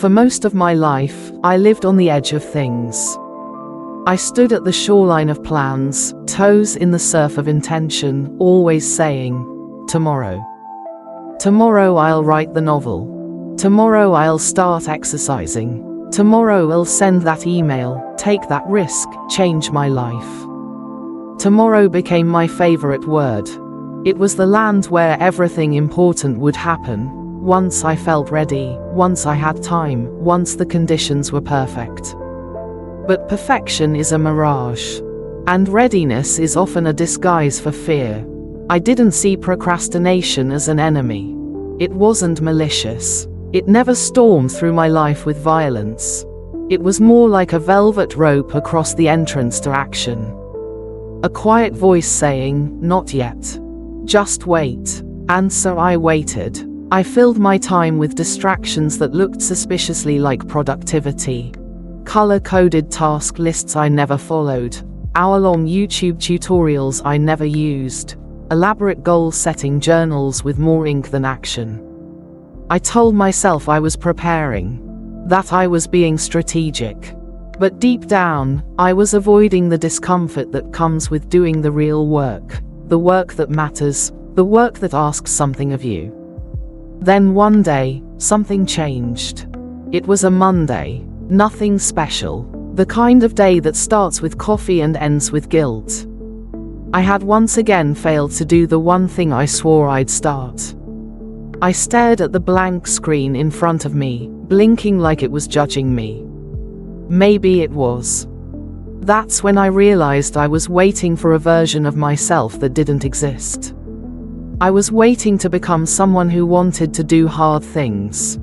For most of my life, I lived on the edge of things. I stood at the shoreline of plans, toes in the surf of intention, always saying, tomorrow. Tomorrow I'll write the novel. Tomorrow I'll start exercising. Tomorrow I'll send that email, take that risk, change my life. Tomorrow became my favorite word. It was the land where everything important would happen. Once I felt ready, once I had time, once the conditions were perfect. But perfection is a mirage. And readiness is often a disguise for fear. I didn't see procrastination as an enemy. It wasn't malicious. It never stormed through my life with violence. It was more like a velvet rope across the entrance to action. A quiet voice saying, not yet. Just wait. And so I waited. I filled my time with distractions that looked suspiciously like productivity. Color-coded task lists I never followed. Hour-long YouTube tutorials I never used. Elaborate goal-setting journals with more ink than action. I told myself I was preparing, that I was being strategic. But deep down, I was avoiding the discomfort that comes with doing the real work. The work that matters, the work that asks something of you. Then one day, something changed. It was a Monday. Nothing special. The kind of day that starts with coffee and ends with guilt. I had once again failed to do the one thing I swore I'd start. I stared at the blank screen in front of me, blinking like it was judging me. Maybe it was. That's when I realized I was waiting for a version of myself that didn't exist. I was waiting to become someone who wanted to do hard things.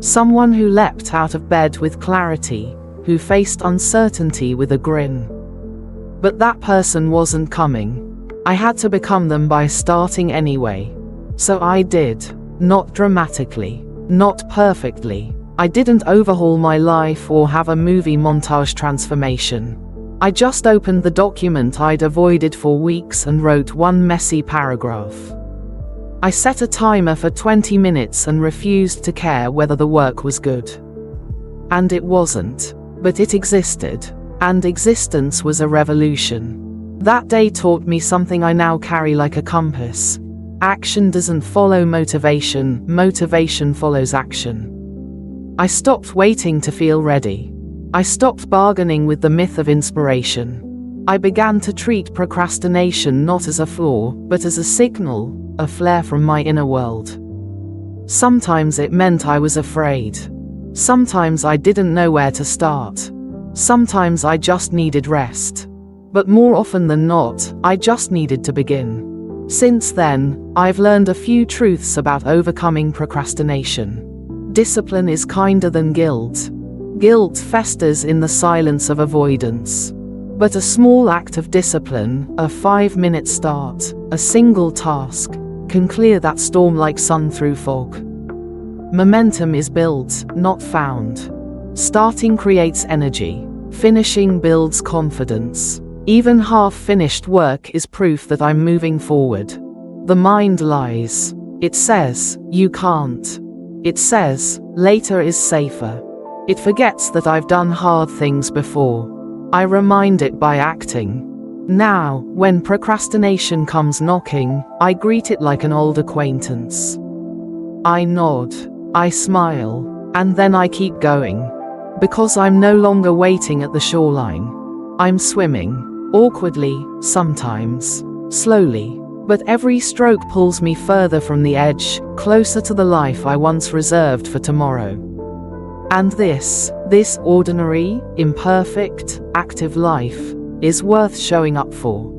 Someone who leapt out of bed with clarity, who faced uncertainty with a grin. But that person wasn't coming. I had to become them by starting anyway. So I did. Not dramatically. Not perfectly. I didn't overhaul my life or have a movie montage transformation. I just opened the document I'd avoided for weeks and wrote one messy paragraph. I set a timer for 20 minutes and refused to care whether the work was good. And it wasn't. But it existed. And existence was a revolution. That day taught me something I now carry like a compass. Action doesn't follow motivation, motivation follows action. I stopped waiting to feel ready. I stopped bargaining with the myth of inspiration. I began to treat procrastination not as a flaw, but as a signal, a flare from my inner world. Sometimes it meant I was afraid. Sometimes I didn't know where to start. Sometimes I just needed rest. But more often than not, I just needed to begin. Since then, I've learned a few truths about overcoming procrastination. Discipline is kinder than guilt. Guilt festers in the silence of avoidance. But a small act of discipline, a 5-minute start, a single task, can clear that storm like sun through fog. Momentum is built, not found. Starting creates energy. Finishing builds confidence. Even half-finished work is proof that I'm moving forward. The mind lies. It says, you can't. It says, later is safer. It forgets that I've done hard things before. I remind it by acting. Now, when procrastination comes knocking, I greet it like an old acquaintance. I nod, I smile, and then I keep going. Because I'm no longer waiting at the shoreline. I'm swimming, awkwardly, sometimes, slowly. But every stroke pulls me further from the edge, closer to the life I once reserved for tomorrow. And this ordinary, imperfect, active life, is worth showing up for.